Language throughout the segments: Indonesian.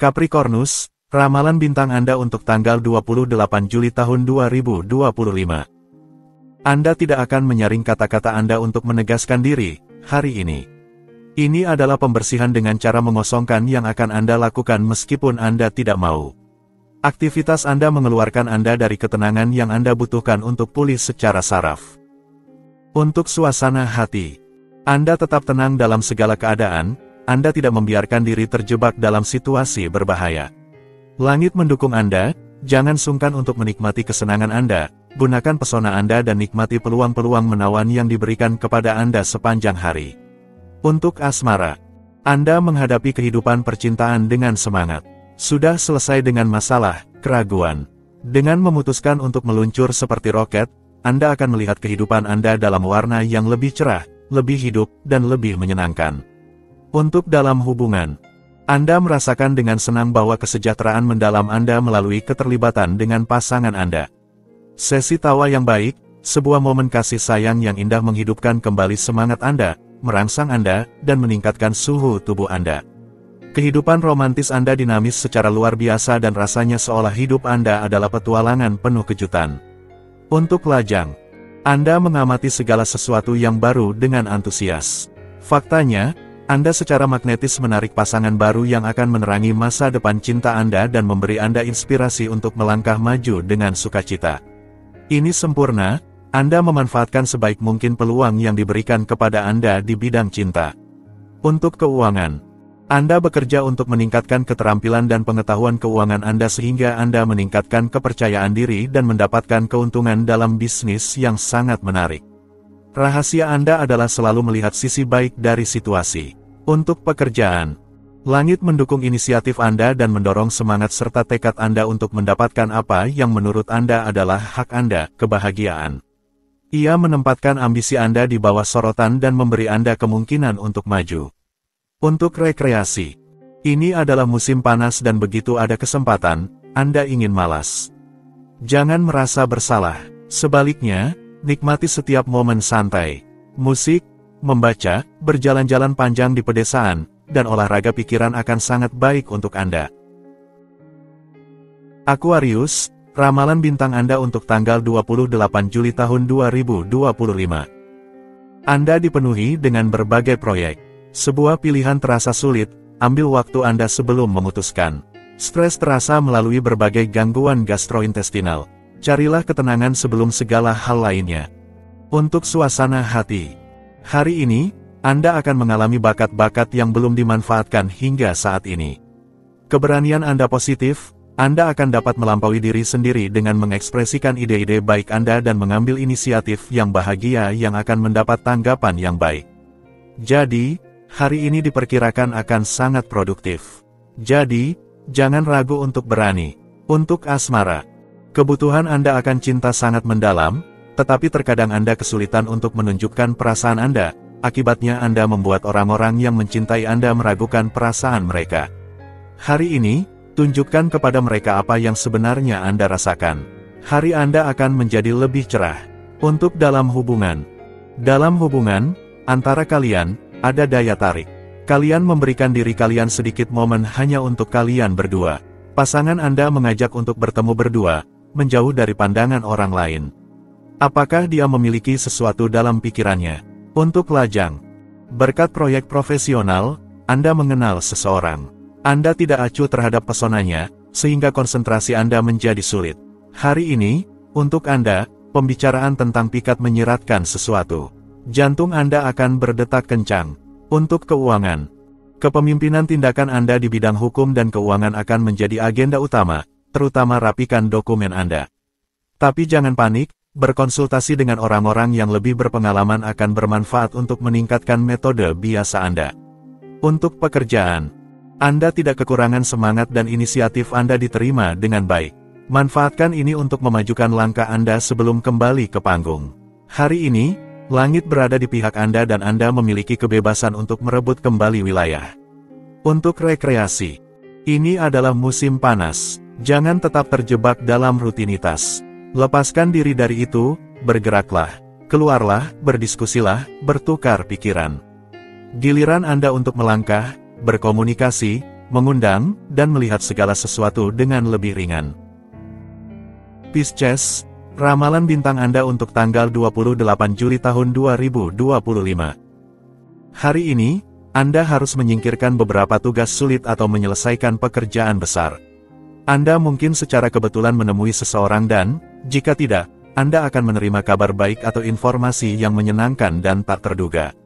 Capricornus, ramalan bintang Anda untuk tanggal 28 Juli tahun 2025. Anda tidak akan menyaring kata-kata Anda untuk menegaskan diri, hari ini. Ini adalah pembersihan dengan cara mengosongkan yang akan Anda lakukan meskipun Anda tidak mau. Aktivitas Anda mengeluarkan Anda dari ketenangan yang Anda butuhkan untuk pulih secara saraf. Untuk suasana hati, Anda tetap tenang dalam segala keadaan, Anda tidak membiarkan diri terjebak dalam situasi berbahaya. Langit mendukung Anda, jangan sungkan untuk menikmati kesenangan Anda, gunakan pesona Anda dan nikmati peluang-peluang menawan yang diberikan kepada Anda sepanjang hari. Untuk asmara, Anda menghadapi kehidupan percintaan dengan semangat. Sudah selesai dengan masalah, keraguan. Dengan memutuskan untuk meluncur seperti roket, Anda akan melihat kehidupan Anda dalam warna yang lebih cerah, lebih hidup, dan lebih menyenangkan. Untuk dalam hubungan, Anda merasakan dengan senang bahwa kesejahteraan mendalam Anda melalui keterlibatan dengan pasangan Anda. Sesi tawa yang baik, sebuah momen kasih sayang yang indah menghidupkan kembali semangat Anda, merangsang Anda, dan meningkatkan suhu tubuh Anda. Kehidupan romantis Anda dinamis secara luar biasa dan rasanya seolah hidup Anda adalah petualangan penuh kejutan. Untuk lajang, Anda mengamati segala sesuatu yang baru dengan antusias. Faktanya, Anda secara magnetis menarik pasangan baru yang akan menerangi masa depan cinta Anda dan memberi Anda inspirasi untuk melangkah maju dengan sukacita. Ini sempurna, Anda memanfaatkan sebaik mungkin peluang yang diberikan kepada Anda di bidang cinta. Untuk keuangan, Anda bekerja untuk meningkatkan keterampilan dan pengetahuan keuangan Anda sehingga Anda meningkatkan kepercayaan diri dan mendapatkan keuntungan dalam bisnis yang sangat menarik. Rahasia Anda adalah selalu melihat sisi baik dari situasi. Untuk pekerjaan, langit mendukung inisiatif Anda dan mendorong semangat serta tekad Anda untuk mendapatkan apa yang menurut Anda adalah hak Anda, kebahagiaan. Ia menempatkan ambisi Anda di bawah sorotan dan memberi Anda kemungkinan untuk maju. Untuk rekreasi, ini adalah musim panas dan begitu ada kesempatan, Anda ingin malas. Jangan merasa bersalah, sebaliknya, nikmati setiap momen santai, musik, membaca, berjalan-jalan panjang di pedesaan, dan olahraga pikiran akan sangat baik untuk Anda. Aquarius, ramalan bintang Anda untuk tanggal 28 Juli tahun 2025. Anda dipenuhi dengan berbagai proyek. Sebuah pilihan terasa sulit, ambil waktu Anda sebelum memutuskan. Stres terasa melalui berbagai gangguan gastrointestinal. Carilah ketenangan sebelum segala hal lainnya. Untuk suasana hati, hari ini, Anda akan mengalami bakat-bakat yang belum dimanfaatkan hingga saat ini. Keberanian Anda positif, Anda akan dapat melampaui diri sendiri dengan mengekspresikan ide-ide baik Anda dan mengambil inisiatif yang bahagia yang akan mendapat tanggapan yang baik. Jadi, hari ini diperkirakan akan sangat produktif. Jadi, jangan ragu untuk berani. Untuk asmara, kebutuhan Anda akan cinta sangat mendalam, tetapi terkadang Anda kesulitan untuk menunjukkan perasaan Anda, akibatnya Anda membuat orang-orang yang mencintai Anda meragukan perasaan mereka. Hari ini, tunjukkan kepada mereka apa yang sebenarnya Anda rasakan. Hari Anda akan menjadi lebih cerah. Untuk dalam hubungan, antara kalian, ada daya tarik. Kalian memberikan diri kalian sedikit momen hanya untuk kalian berdua. Pasangan Anda mengajak untuk bertemu berdua, menjauh dari pandangan orang lain. Apakah dia memiliki sesuatu dalam pikirannya? Untuk lajang, berkat proyek profesional, Anda mengenal seseorang. Anda tidak acuh terhadap pesonanya, sehingga konsentrasi Anda menjadi sulit. Hari ini, untuk Anda, pembicaraan tentang pikat menyiratkan sesuatu. Jantung Anda akan berdetak kencang. Untuk keuangan, kepemimpinan tindakan Anda di bidang hukum dan keuangan akan menjadi agenda utama, terutama rapikan dokumen Anda. Tapi jangan panik, berkonsultasi dengan orang-orang yang lebih berpengalaman akan bermanfaat untuk meningkatkan metode biasa Anda. Untuk pekerjaan, Anda tidak kekurangan semangat dan inisiatif Anda diterima dengan baik. Manfaatkan ini untuk memajukan langkah Anda sebelum kembali ke panggung. Hari ini, langit berada di pihak Anda dan Anda memiliki kebebasan untuk merebut kembali wilayah. Untuk rekreasi, ini adalah musim panas. Jangan tetap terjebak dalam rutinitas. Lepaskan diri dari itu, bergeraklah, keluarlah, berdiskusilah, bertukar pikiran. Giliran Anda untuk melangkah, berkomunikasi, mengundang, dan melihat segala sesuatu dengan lebih ringan. Pisces, ramalan bintang Anda untuk tanggal 28 Juli tahun 2025. Hari ini, Anda harus menyingkirkan beberapa tugas sulit atau menyelesaikan pekerjaan besar. Anda mungkin secara kebetulan menemui seseorang dan, jika tidak, Anda akan menerima kabar baik atau informasi yang menyenangkan dan tak terduga.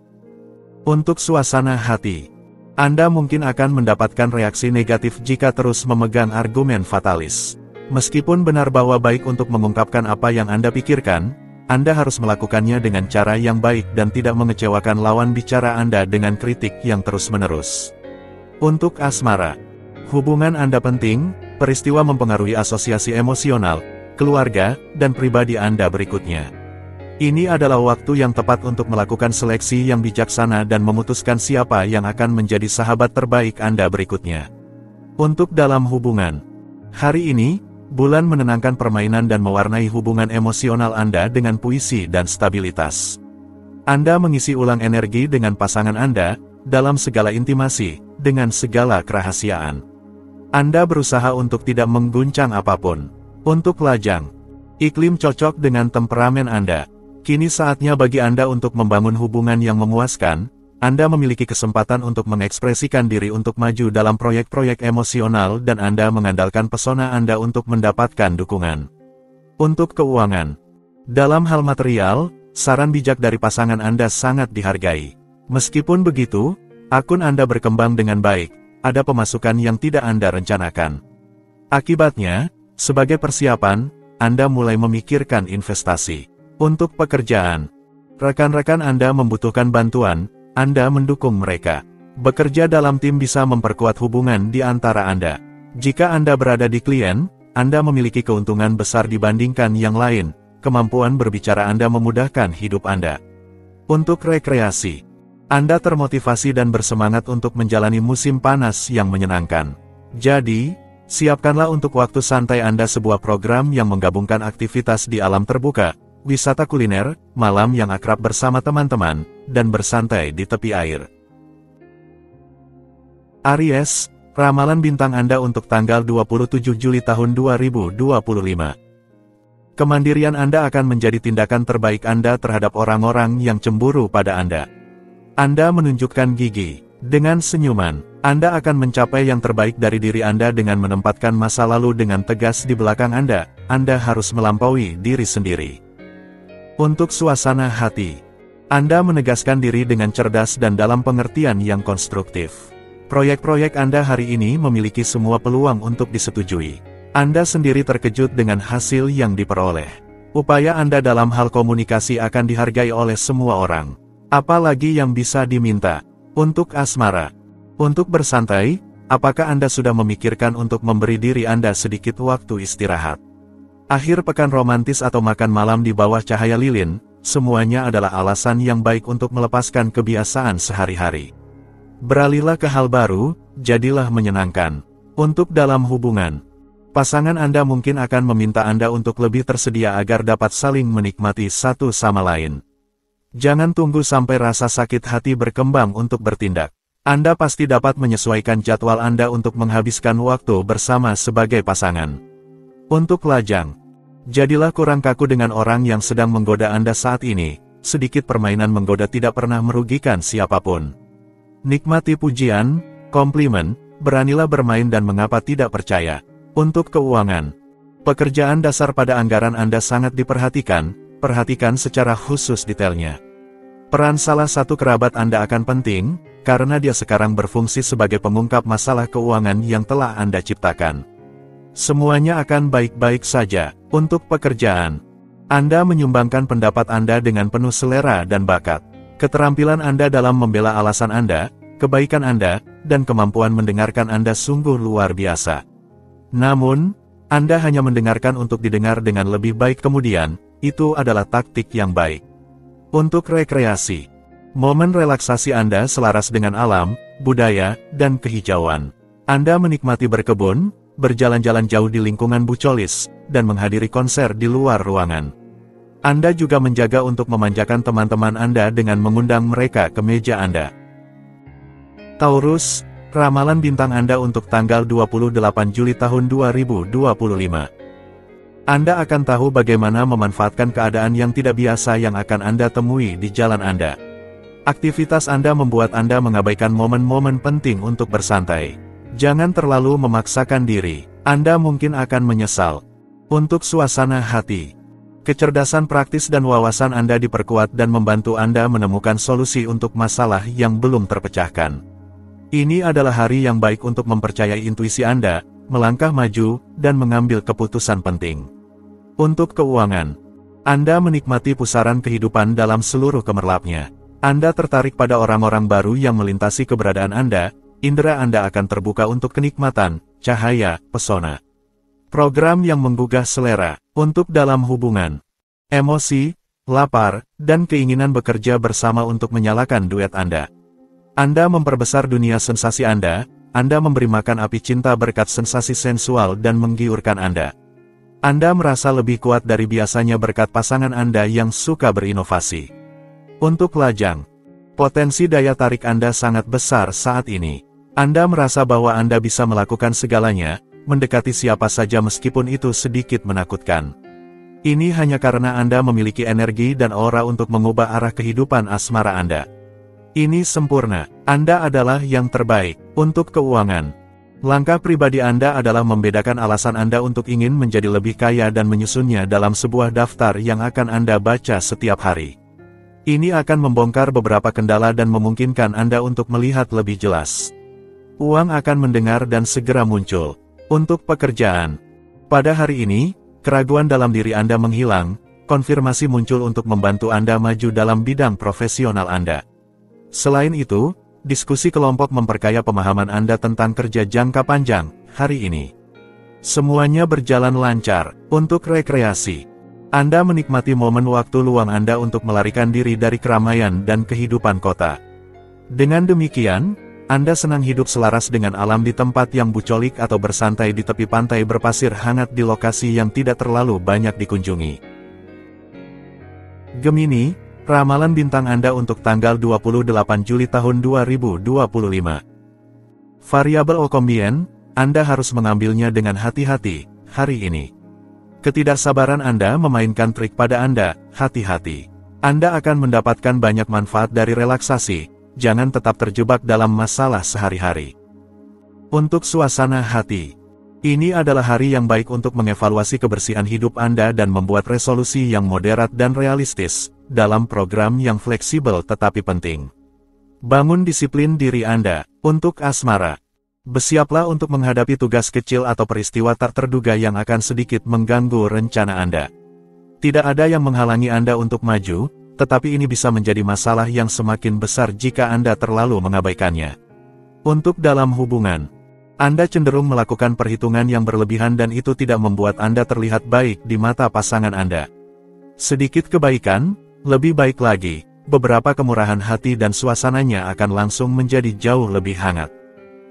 Untuk suasana hati, Anda mungkin akan mendapatkan reaksi negatif jika terus memegang argumen fatalis. Meskipun benar bahwa baik untuk mengungkapkan apa yang Anda pikirkan, Anda harus melakukannya dengan cara yang baik dan tidak mengecewakan lawan bicara Anda dengan kritik yang terus-menerus. Untuk asmara, hubungan Anda penting, peristiwa mempengaruhi asosiasi emosional, keluarga, dan pribadi Anda berikutnya. Ini adalah waktu yang tepat untuk melakukan seleksi yang bijaksana dan memutuskan siapa yang akan menjadi sahabat terbaik Anda berikutnya. Untuk dalam hubungan, hari ini, bulan menenangkan permainan dan mewarnai hubungan emosional Anda dengan puisi dan stabilitas. Anda mengisi ulang energi dengan pasangan Anda, dalam segala intimasi, dengan segala kerahasiaan. Anda berusaha untuk tidak mengguncang apapun. Untuk lajang, iklim cocok dengan temperamen Anda. Kini saatnya bagi Anda untuk membangun hubungan yang memuaskan. Anda memiliki kesempatan untuk mengekspresikan diri untuk maju dalam proyek-proyek emosional dan Anda mengandalkan pesona Anda untuk mendapatkan dukungan. Untuk keuangan, dalam hal material, saran bijak dari pasangan Anda sangat dihargai. Meskipun begitu, akun Anda berkembang dengan baik, ada pemasukan yang tidak Anda rencanakan. Akibatnya, sebagai persiapan, Anda mulai memikirkan investasi. Untuk pekerjaan, rekan-rekan Anda membutuhkan bantuan, Anda mendukung mereka. Bekerja dalam tim bisa memperkuat hubungan di antara Anda. Jika Anda berada di klien, Anda memiliki keuntungan besar dibandingkan yang lain. Kemampuan berbicara Anda memudahkan hidup Anda. Untuk rekreasi, Anda termotivasi dan bersemangat untuk menjalani musim panas yang menyenangkan. Jadi, siapkanlah untuk waktu santai Anda sebuah program yang menggabungkan aktivitas di alam terbuka, wisata kuliner, malam yang akrab bersama teman-teman, dan bersantai di tepi air. Aries, ramalan bintang Anda untuk tanggal 27 Juli tahun 2025. Kemandirian Anda akan menjadi tindakan terbaik Anda terhadap orang-orang yang cemburu pada Anda. Anda menunjukkan gigi. Dengan senyuman, Anda akan mencapai yang terbaik dari diri Anda dengan menempatkan masa lalu dengan tegas di belakang Anda. Anda harus melampaui diri sendiri. Untuk suasana hati, Anda menegaskan diri dengan cerdas dan dalam pengertian yang konstruktif. Proyek-proyek Anda hari ini memiliki semua peluang untuk disetujui. Anda sendiri terkejut dengan hasil yang diperoleh. Upaya Anda dalam hal komunikasi akan dihargai oleh semua orang. Apalagi yang bisa diminta. Untuk asmara, untuk bersantai, apakah Anda sudah memikirkan untuk memberi diri Anda sedikit waktu istirahat? Akhir pekan romantis atau makan malam di bawah cahaya lilin, semuanya adalah alasan yang baik untuk melepaskan kebiasaan sehari-hari. Beralihlah ke hal baru, jadilah menyenangkan. Untuk dalam hubungan, pasangan Anda mungkin akan meminta Anda untuk lebih tersedia agar dapat saling menikmati satu sama lain. Jangan tunggu sampai rasa sakit hati berkembang untuk bertindak. Anda pasti dapat menyesuaikan jadwal Anda untuk menghabiskan waktu bersama sebagai pasangan. Untuk lajang, jadilah kurang kaku dengan orang yang sedang menggoda Anda saat ini. Sedikit permainan menggoda tidak pernah merugikan siapapun. Nikmati pujian, komplimen, beranilah bermain dan mengapa tidak percaya. Untuk keuangan, pekerjaan dasar pada anggaran Anda sangat diperhatikan, perhatikan secara khusus detailnya. Peran salah satu kerabat Anda akan penting, karena dia sekarang berfungsi sebagai pengungkap masalah keuangan yang telah Anda ciptakan. Semuanya akan baik-baik saja. Untuk pekerjaan, Anda menyumbangkan pendapat Anda dengan penuh selera dan bakat. Keterampilan Anda dalam membela alasan Anda, kebaikan Anda, dan kemampuan mendengarkan Anda sungguh luar biasa. Namun, Anda hanya mendengarkan untuk didengar dengan lebih baik kemudian, itu adalah taktik yang baik. Untuk rekreasi, momen relaksasi Anda selaras dengan alam, budaya, dan kehijauan. Anda menikmati berkebun, berjalan-jalan jauh di lingkungan bucolis, dan menghadiri konser di luar ruangan. Anda juga menjaga untuk memanjakan teman-teman Anda dengan mengundang mereka ke meja Anda. Taurus, Ramalan bintang Anda untuk tanggal 28 Juli tahun 2025. Anda akan tahu bagaimana memanfaatkan keadaan yang tidak biasa yang akan Anda temui di jalan Anda. Aktivitas Anda membuat Anda mengabaikan momen-momen penting untuk bersantai. Jangan terlalu memaksakan diri, Anda mungkin akan menyesal. Untuk suasana hati, kecerdasan praktis dan wawasan Anda diperkuat dan membantu Anda menemukan solusi untuk masalah yang belum terpecahkan. Ini adalah hari yang baik untuk mempercayai intuisi Anda, melangkah maju, dan mengambil keputusan penting. Untuk keuangan, Anda menikmati pusaran kehidupan dalam seluruh gemerlapnya. Anda tertarik pada orang-orang baru yang melintasi keberadaan Anda, indera Anda akan terbuka untuk kenikmatan, cahaya, pesona. Program yang menggugah selera, untuk dalam hubungan, emosi, lapar, dan keinginan bekerja bersama untuk menyalakan duet Anda. Anda memperbesar dunia sensasi Anda memberi makan api cinta berkat sensasi sensual dan menggiurkan Anda. Anda merasa lebih kuat dari biasanya berkat pasangan Anda yang suka berinovasi. Untuk lajang, potensi daya tarik Anda sangat besar saat ini. Anda merasa bahwa Anda bisa melakukan segalanya, mendekati siapa saja meskipun itu sedikit menakutkan. Ini hanya karena Anda memiliki energi dan aura untuk mengubah arah kehidupan asmara Anda. Ini sempurna, Anda adalah yang terbaik. Untuk keuangan, langkah pribadi Anda adalah membedakan alasan Anda untuk ingin menjadi lebih kaya dan menyusunnya dalam sebuah daftar yang akan Anda baca setiap hari. Ini akan membongkar beberapa kendala dan memungkinkan Anda untuk melihat lebih jelas. Uang akan mendengar dan segera muncul. Untuk pekerjaan, pada hari ini, keraguan dalam diri Anda menghilang, konfirmasi muncul untuk membantu Anda maju dalam bidang profesional Anda. Selain itu, diskusi kelompok memperkaya pemahaman Anda tentang kerja jangka panjang hari ini. Semuanya berjalan lancar. Untuk rekreasi, Anda menikmati momen waktu luang Anda untuk melarikan diri dari keramaian dan kehidupan kota. Dengan demikian, Anda senang hidup selaras dengan alam di tempat yang bucolik atau bersantai di tepi pantai berpasir hangat di lokasi yang tidak terlalu banyak dikunjungi. Gemini, ramalan bintang Anda untuk tanggal 28 Juli tahun 2025. Variabel Okombien, Anda harus mengambilnya dengan hati-hati hari ini. Ketidaksabaran Anda memainkan trik pada Anda, hati-hati. Anda akan mendapatkan banyak manfaat dari relaksasi, jangan tetap terjebak dalam masalah sehari-hari. Untuk suasana hati, ini adalah hari yang baik untuk mengevaluasi kebersihan hidup Anda dan membuat resolusi yang moderat dan realistis, dalam program yang fleksibel tetapi penting. Bangun disiplin diri Anda. Untuk asmara, bersiaplah untuk menghadapi tugas kecil atau peristiwa tak terduga yang akan sedikit mengganggu rencana Anda. Tidak ada yang menghalangi Anda untuk maju, tetapi ini bisa menjadi masalah yang semakin besar jika Anda terlalu mengabaikannya. Untuk dalam hubungan, Anda cenderung melakukan perhitungan yang berlebihan dan itu tidak membuat Anda terlihat baik di mata pasangan Anda. Sedikit kebaikan, lebih baik lagi, beberapa kemurahan hati dan suasananya akan langsung menjadi jauh lebih hangat.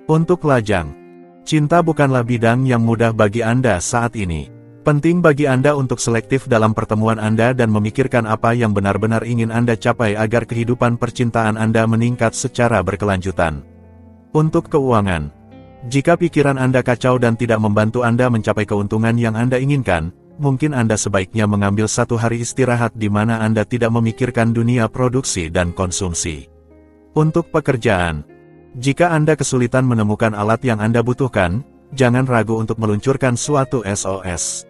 Untuk lajang, cinta bukanlah bidang yang mudah bagi Anda saat ini. Penting bagi Anda untuk selektif dalam pertemuan Anda dan memikirkan apa yang benar-benar ingin Anda capai agar kehidupan percintaan Anda meningkat secara berkelanjutan. Untuk keuangan, jika pikiran Anda kacau dan tidak membantu Anda mencapai keuntungan yang Anda inginkan, mungkin Anda sebaiknya mengambil satu hari istirahat di mana Anda tidak memikirkan dunia produksi dan konsumsi. Untuk pekerjaan, jika Anda kesulitan menemukan alat yang Anda butuhkan, jangan ragu untuk meluncurkan suatu SOS.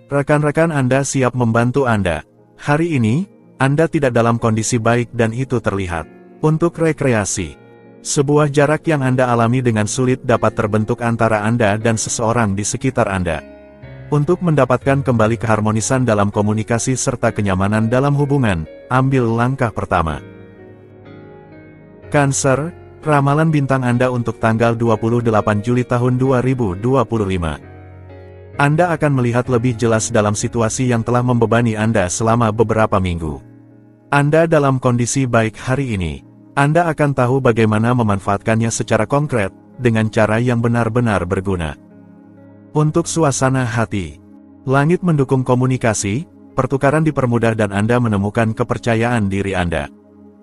Rekan-rekan Anda siap membantu Anda. Hari ini, Anda tidak dalam kondisi baik dan itu terlihat. Untuk rekreasi, sebuah jarak yang Anda alami dengan sulit dapat terbentuk antara Anda dan seseorang di sekitar Anda. Untuk mendapatkan kembali keharmonisan dalam komunikasi serta kenyamanan dalam hubungan, ambil langkah pertama. Cancer, ramalan bintang Anda untuk tanggal 28 Juli tahun 2025. Anda akan melihat lebih jelas dalam situasi yang telah membebani Anda selama beberapa minggu. Anda dalam kondisi baik hari ini. Anda akan tahu bagaimana memanfaatkannya secara konkret, dengan cara yang benar-benar berguna. Untuk suasana hati, langit mendukung komunikasi, pertukaran dipermudah dan Anda menemukan kepercayaan diri Anda.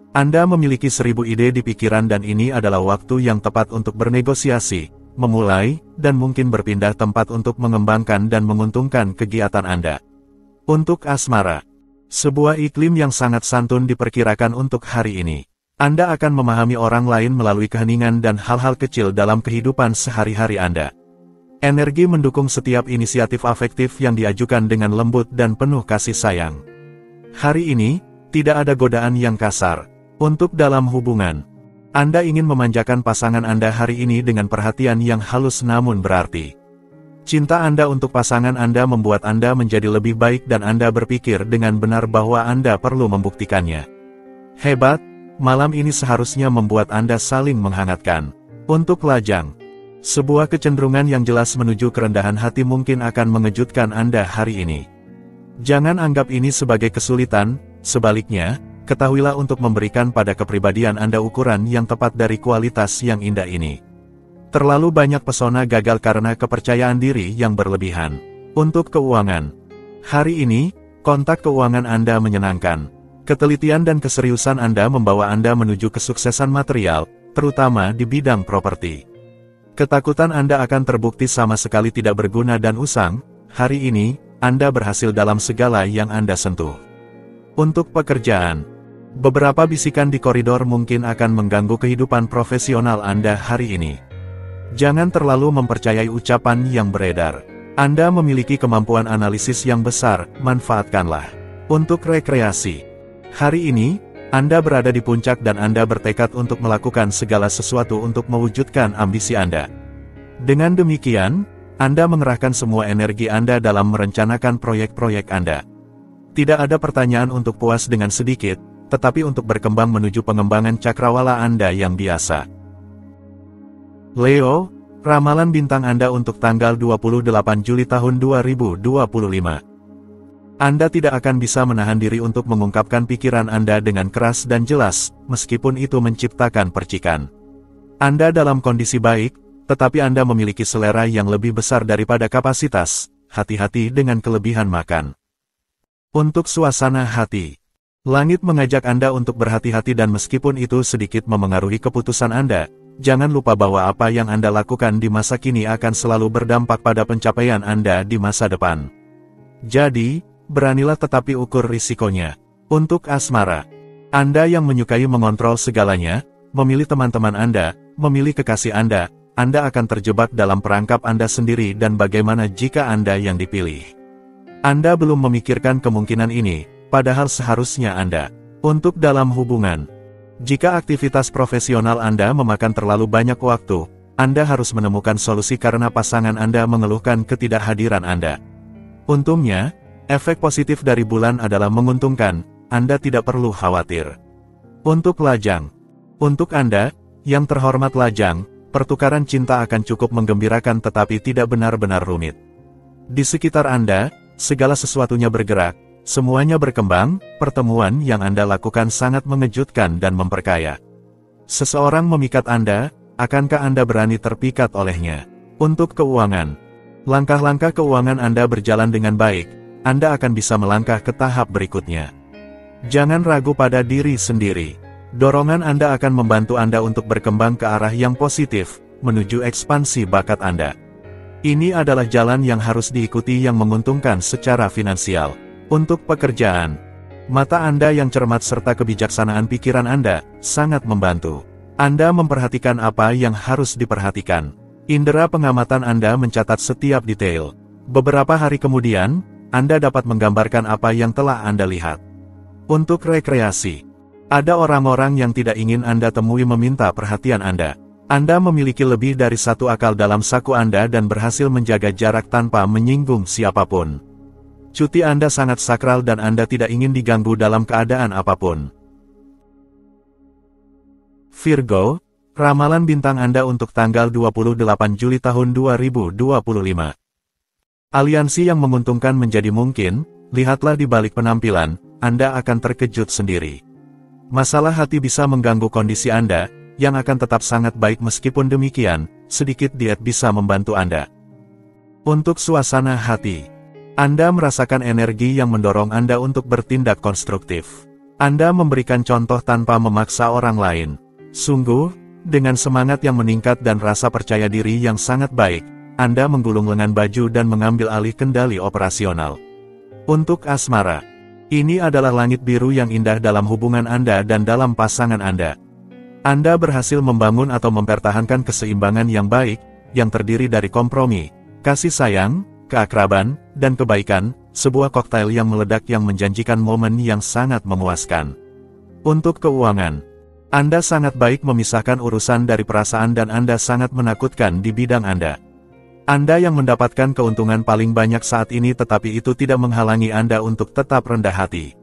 Anda memiliki 1000 ide di pikiran dan ini adalah waktu yang tepat untuk bernegosiasi, memulai, dan mungkin berpindah tempat untuk mengembangkan dan menguntungkan kegiatan Anda. Untuk asmara, sebuah iklim yang sangat santun diperkirakan untuk hari ini. Anda akan memahami orang lain melalui keheningan dan hal-hal kecil dalam kehidupan sehari-hari Anda. Energi mendukung setiap inisiatif afektif yang diajukan dengan lembut dan penuh kasih sayang. Hari ini, tidak ada godaan yang kasar. Untuk dalam hubungan, Anda ingin memanjakan pasangan Anda hari ini dengan perhatian yang halus namun berarti. Cinta Anda untuk pasangan Anda membuat Anda menjadi lebih baik dan Anda berpikir dengan benar bahwa Anda perlu membuktikannya. Hebat! Malam ini seharusnya membuat Anda saling menghangatkan. Untuk lajang, sebuah kecenderungan yang jelas menuju kerendahan hati mungkin akan mengejutkan Anda hari ini. Jangan anggap ini sebagai kesulitan, sebaliknya, ketahuilah untuk memberikan pada kepribadian Anda ukuran yang tepat dari kualitas yang indah ini. Terlalu banyak pesona gagal karena kepercayaan diri yang berlebihan. Untuk keuangan, hari ini, kontak keuangan Anda menyenangkan. Ketelitian dan keseriusan Anda membawa Anda menuju kesuksesan material, terutama di bidang properti. Ketakutan Anda akan terbukti sama sekali tidak berguna dan usang. Hari ini, Anda berhasil dalam segala yang Anda sentuh. Untuk pekerjaan, beberapa bisikan di koridor mungkin akan mengganggu kehidupan profesional Anda hari ini. Jangan terlalu mempercayai ucapan yang beredar. Anda memiliki kemampuan analisis yang besar, manfaatkanlah. Untuk rekreasi, hari ini, Anda berada di puncak dan Anda bertekad untuk melakukan segala sesuatu untuk mewujudkan ambisi Anda. Dengan demikian, Anda mengerahkan semua energi Anda dalam merencanakan proyek-proyek Anda. Tidak ada pertanyaan untuk puas dengan sedikit, tetapi untuk berkembang menuju pengembangan cakrawala Anda yang biasa. Leo, ramalan bintang Anda untuk tanggal 28 Juli tahun 2025. Anda tidak akan bisa menahan diri untuk mengungkapkan pikiran Anda dengan keras dan jelas, meskipun itu menciptakan percikan. Anda dalam kondisi baik, tetapi Anda memiliki selera yang lebih besar daripada kapasitas. Hati-hati dengan kelebihan makan. Untuk suasana hati, langit mengajak Anda untuk berhati-hati dan meskipun itu sedikit memengaruhi keputusan Anda, jangan lupa bahwa apa yang Anda lakukan di masa kini akan selalu berdampak pada pencapaian Anda di masa depan. Jadi, beranilah tetapi ukur risikonya. Untuk asmara, Anda yang menyukai mengontrol segalanya, memilih teman-teman Anda, memilih kekasih Anda akan terjebak dalam perangkap Anda sendiri dan bagaimana jika Anda yang dipilih. Anda belum memikirkan kemungkinan ini, padahal seharusnya Anda. Untuk dalam hubungan, jika aktivitas profesional Anda memakan terlalu banyak waktu, Anda harus menemukan solusi karena pasangan Anda mengeluhkan ketidakhadiran Anda. Untungnya, efek positif dari bulan adalah menguntungkan, Anda tidak perlu khawatir. Untuk lajang, untuk Anda, yang terhormat lajang, pertukaran cinta akan cukup menggembirakan tetapi tidak benar-benar rumit. Di sekitar Anda, segala sesuatunya bergerak, semuanya berkembang, pertemuan yang Anda lakukan sangat mengejutkan dan memperkaya. Seseorang memikat Anda, akankah Anda berani terpikat olehnya? Untuk keuangan, langkah-langkah keuangan Anda berjalan dengan baik, Anda akan bisa melangkah ke tahap berikutnya. Jangan ragu pada diri sendiri. Dorongan Anda akan membantu Anda untuk berkembang ke arah yang positif, menuju ekspansi bakat Anda. Ini adalah jalan yang harus diikuti yang menguntungkan secara finansial. Untuk pekerjaan, mata Anda yang cermat serta kebijaksanaan pikiran Anda sangat membantu. Anda memperhatikan apa yang harus diperhatikan. Indera pengamatan Anda mencatat setiap detail. Beberapa hari kemudian, Anda dapat menggambarkan apa yang telah Anda lihat. Untuk rekreasi, ada orang-orang yang tidak ingin Anda temui meminta perhatian Anda. Anda memiliki lebih dari satu akal dalam saku Anda dan berhasil menjaga jarak tanpa menyinggung siapapun. Cuti Anda sangat sakral dan Anda tidak ingin diganggu dalam keadaan apapun. Virgo, ramalan bintang Anda untuk tanggal 28 Juli tahun 2025. Aliansi yang menguntungkan menjadi mungkin, lihatlah di balik penampilan, Anda akan terkejut sendiri. Masalah hati bisa mengganggu kondisi Anda, yang akan tetap sangat baik meskipun demikian, sedikit diet bisa membantu Anda. Untuk suasana hati, Anda merasakan energi yang mendorong Anda untuk bertindak konstruktif. Anda memberikan contoh tanpa memaksa orang lain. Sungguh, dengan semangat yang meningkat dan rasa percaya diri yang sangat baik, Anda menggulung lengan baju dan mengambil alih kendali operasional. Untuk asmara, ini adalah langit biru yang indah dalam hubungan Anda dan dalam pasangan Anda. Anda berhasil membangun atau mempertahankan keseimbangan yang baik, yang terdiri dari kompromi, kasih sayang, keakraban, dan kebaikan, sebuah koktail yang meledak yang menjanjikan momen yang sangat memuaskan. Untuk keuangan, Anda sangat baik memisahkan urusan dari perasaan dan Anda sangat menakutkan di bidang Anda. Anda yang mendapatkan keuntungan paling banyak saat ini tetapi itu tidak menghalangi Anda untuk tetap rendah hati.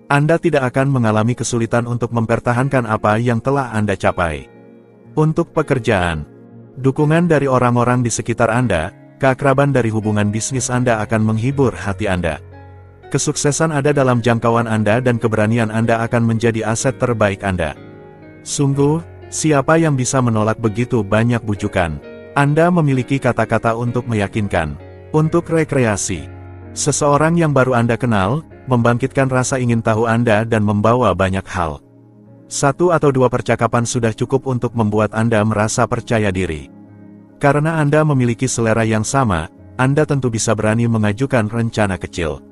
Anda tidak akan mengalami kesulitan untuk mempertahankan apa yang telah Anda capai. Untuk pekerjaan, dukungan dari orang-orang di sekitar Anda, keakraban dari hubungan bisnis Anda akan menghibur hati Anda. Kesuksesan ada dalam jangkauan Anda dan keberanian Anda akan menjadi aset terbaik Anda. Sungguh, siapa yang bisa menolak begitu banyak bujukan? Anda memiliki kata-kata untuk meyakinkan. Untuk rekreasi, seseorang yang baru Anda kenal, membangkitkan rasa ingin tahu Anda dan membawa banyak hal. 1 atau 2 percakapan sudah cukup untuk membuat Anda merasa percaya diri. Karena Anda memiliki selera yang sama, Anda tentu bisa berani mengajukan rencana kecil.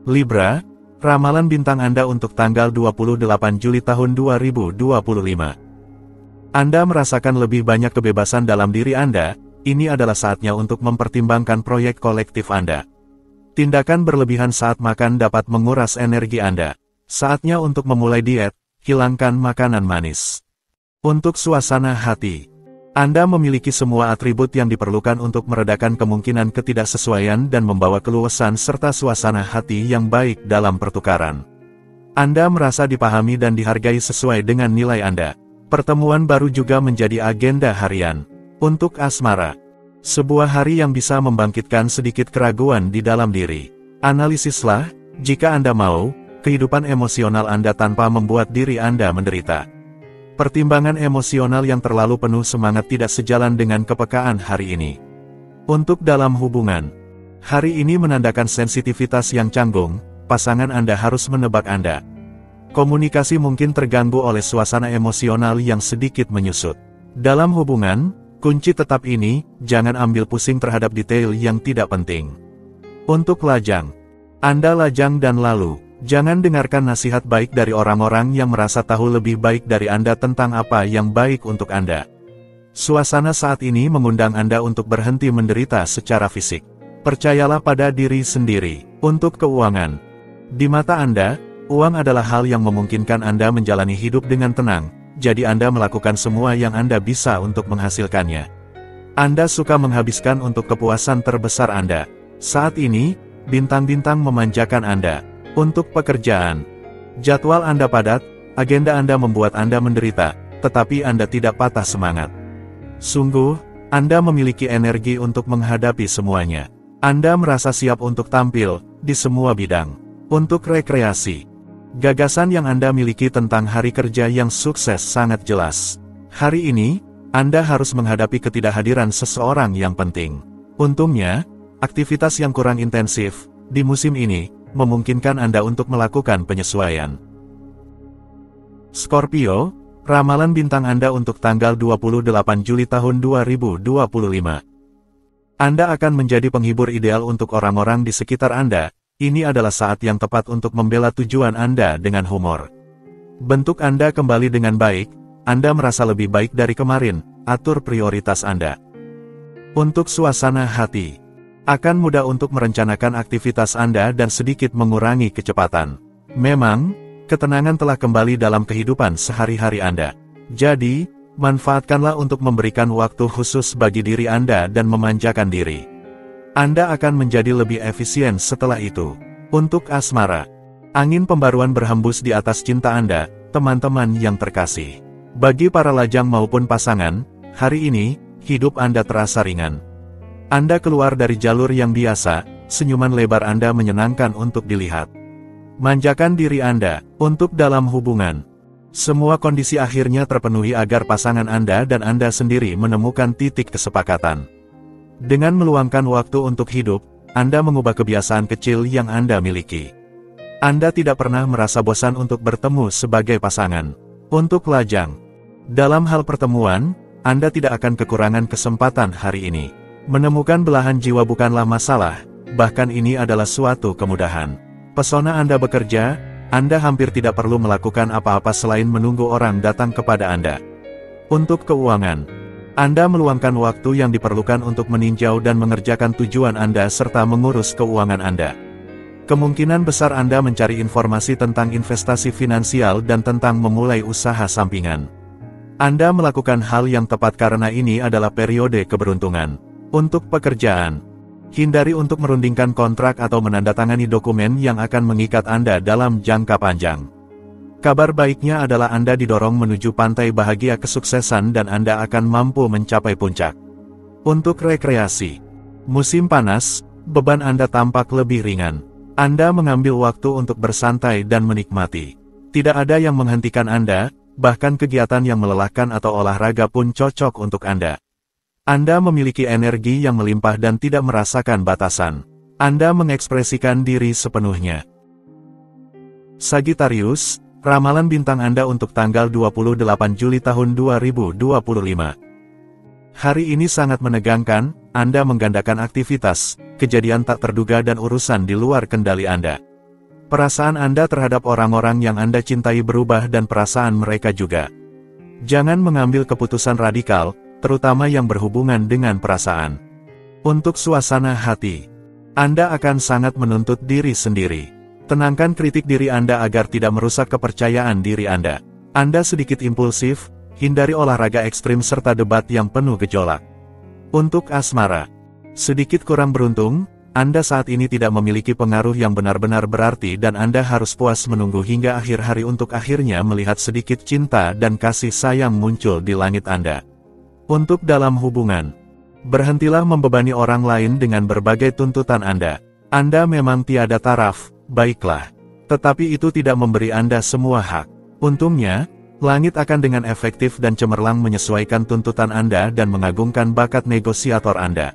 Libra, ramalan bintang Anda untuk tanggal 28 Juli tahun 2025. Anda merasakan lebih banyak kebebasan dalam diri Anda, ini adalah saatnya untuk mempertimbangkan proyek kolektif Anda. Tindakan berlebihan saat makan dapat menguras energi Anda. Saatnya untuk memulai diet, hilangkan makanan manis. Untuk suasana hati, Anda memiliki semua atribut yang diperlukan untuk meredakan kemungkinan ketidaksesuaian dan membawa keluasan serta suasana hati yang baik dalam pertukaran. Anda merasa dipahami dan dihargai sesuai dengan nilai Anda. Pertemuan baru juga menjadi agenda harian. Untuk asmara, sebuah hari yang bisa membangkitkan sedikit keraguan di dalam diri. Analisislah, jika Anda mau, kehidupan emosional Anda tanpa membuat diri Anda menderita. Pertimbangan emosional yang terlalu penuh semangat tidak sejalan dengan kepekaan hari ini. Untuk dalam hubungan, hari ini menandakan sensitivitas yang canggung, pasangan Anda harus menebak Anda. Komunikasi mungkin terganggu oleh suasana emosional yang sedikit menyusut. Dalam hubungan, kunci tetap ini, jangan ambil pusing terhadap detail yang tidak penting. Untuk lajang, Anda lajang dan lalu, jangan dengarkan nasihat baik dari orang-orang yang merasa tahu lebih baik dari Anda tentang apa yang baik untuk Anda. Suasana saat ini mengundang Anda untuk berhenti menderita secara fisik. Percayalah pada diri sendiri. Untuk keuangan, di mata Anda, uang adalah hal yang memungkinkan Anda menjalani hidup dengan tenang, jadi Anda melakukan semua yang Anda bisa untuk menghasilkannya. Anda suka menghabiskan untuk kepuasan terbesar Anda. Saat ini, bintang-bintang memanjakan Anda. Untuk pekerjaan, jadwal Anda padat, agenda Anda membuat Anda menderita, tetapi Anda tidak patah semangat. Sungguh, Anda memiliki energi untuk menghadapi semuanya. Anda merasa siap untuk tampil di semua bidang. Untuk rekreasi, gagasan yang Anda miliki tentang hari kerja yang sukses sangat jelas. Hari ini, Anda harus menghadapi ketidakhadiran seseorang yang penting. Untungnya, aktivitas yang kurang intensif di musim ini memungkinkan Anda untuk melakukan penyesuaian. Scorpio, ramalan bintang Anda untuk tanggal 28 Juli tahun 2025. Anda akan menjadi penghibur ideal untuk orang-orang di sekitar Anda. Ini adalah saat yang tepat untuk membela tujuan Anda dengan humor. Bentuk Anda kembali dengan baik, Anda merasa lebih baik dari kemarin, atur prioritas Anda. Untuk suasana hati, akan mudah untuk merencanakan aktivitas Anda dan sedikit mengurangi kecepatan. Memang, ketenangan telah kembali dalam kehidupan sehari-hari Anda. Jadi, manfaatkanlah untuk memberikan waktu khusus bagi diri Anda dan memanjakan diri. Anda akan menjadi lebih efisien setelah itu. Untuk asmara, angin pembaruan berhembus di atas cinta Anda, teman-teman yang terkasih. Bagi para lajang maupun pasangan, hari ini, hidup Anda terasa ringan. Anda keluar dari jalur yang biasa, senyuman lebar Anda menyenangkan untuk dilihat. Manjakan diri Anda. Untuk dalam hubungan, semua kondisi akhirnya terpenuhi agar pasangan Anda dan Anda sendiri menemukan titik kesepakatan. Dengan meluangkan waktu untuk hidup, Anda mengubah kebiasaan kecil yang Anda miliki. Anda tidak pernah merasa bosan untuk bertemu sebagai pasangan. Untuk lajang, dalam hal pertemuan, Anda tidak akan kekurangan kesempatan hari ini. Menemukan belahan jiwa bukanlah masalah, bahkan ini adalah suatu kemudahan. Pesona Anda bekerja, Anda hampir tidak perlu melakukan apa-apa selain menunggu orang datang kepada Anda. Untuk keuangan, Anda meluangkan waktu yang diperlukan untuk meninjau dan mengerjakan tujuan Anda serta mengurus keuangan Anda. Kemungkinan besar Anda mencari informasi tentang investasi finansial dan tentang memulai usaha sampingan. Anda melakukan hal yang tepat karena ini adalah periode keberuntungan. Untuk pekerjaan, hindari untuk merundingkan kontrak atau menandatangani dokumen yang akan mengikat Anda dalam jangka panjang. Kabar baiknya adalah Anda didorong menuju pantai bahagia kesuksesan dan Anda akan mampu mencapai puncak. Untuk rekreasi, musim panas, beban Anda tampak lebih ringan. Anda mengambil waktu untuk bersantai dan menikmati. Tidak ada yang menghentikan Anda, bahkan kegiatan yang melelahkan atau olahraga pun cocok untuk Anda. Anda memiliki energi yang melimpah dan tidak merasakan batasan. Anda mengekspresikan diri sepenuhnya. Sagittarius, ramalan bintang Anda untuk tanggal 28 Juli tahun 2025. Hari ini sangat menegangkan, Anda menggandakan aktivitas, kejadian tak terduga dan urusan di luar kendali Anda. Perasaan Anda terhadap orang-orang yang Anda cintai berubah dan perasaan mereka juga. Jangan mengambil keputusan radikal, terutama yang berhubungan dengan perasaan. Untuk suasana hati, Anda akan sangat menuntut diri sendiri. Tenangkan kritik diri Anda agar tidak merusak kepercayaan diri Anda. Anda sedikit impulsif, hindari olahraga ekstrim serta debat yang penuh gejolak. Untuk asmara, sedikit kurang beruntung, Anda saat ini tidak memiliki pengaruh yang benar-benar berarti dan Anda harus puas menunggu hingga akhir hari untuk akhirnya melihat sedikit cinta dan kasih sayang muncul di langit Anda. Untuk dalam hubungan, berhentilah membebani orang lain dengan berbagai tuntutan Anda. Anda memang tiada taraf, baiklah. Tetapi itu tidak memberi Anda semua hak. Untungnya, langit akan dengan efektif dan cemerlang menyesuaikan tuntutan Anda dan mengagungkan bakat negosiator Anda.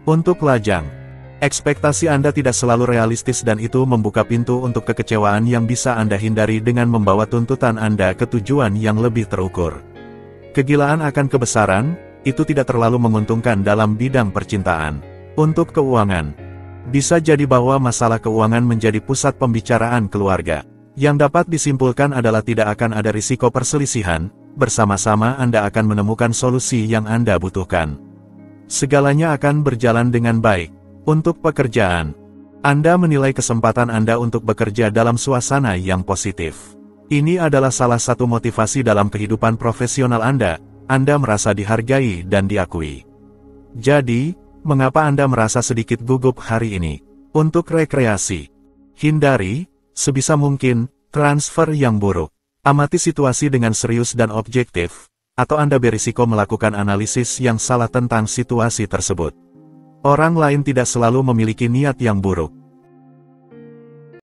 Untuk lajang, ekspektasi Anda tidak selalu realistis dan itu membuka pintu untuk kekecewaan yang bisa Anda hindari dengan membawa tuntutan Anda ke tujuan yang lebih terukur. Kegilaan akan kebesaran, itu tidak terlalu menguntungkan dalam bidang percintaan. Untuk keuangan, bisa jadi bahwa masalah keuangan menjadi pusat pembicaraan keluarga. Yang dapat disimpulkan adalah tidak akan ada risiko perselisihan, bersama-sama Anda akan menemukan solusi yang Anda butuhkan. Segalanya akan berjalan dengan baik. Untuk pekerjaan, Anda menilai kesempatan Anda untuk bekerja dalam suasana yang positif. Ini adalah salah satu motivasi dalam kehidupan profesional Anda merasa dihargai dan diakui. Jadi, mengapa Anda merasa sedikit gugup hari ini? Untuk rekreasi, hindari, sebisa mungkin, transfer yang buruk. Amati situasi dengan serius dan objektif, atau Anda berisiko melakukan analisis yang salah tentang situasi tersebut. Orang lain tidak selalu memiliki niat yang buruk.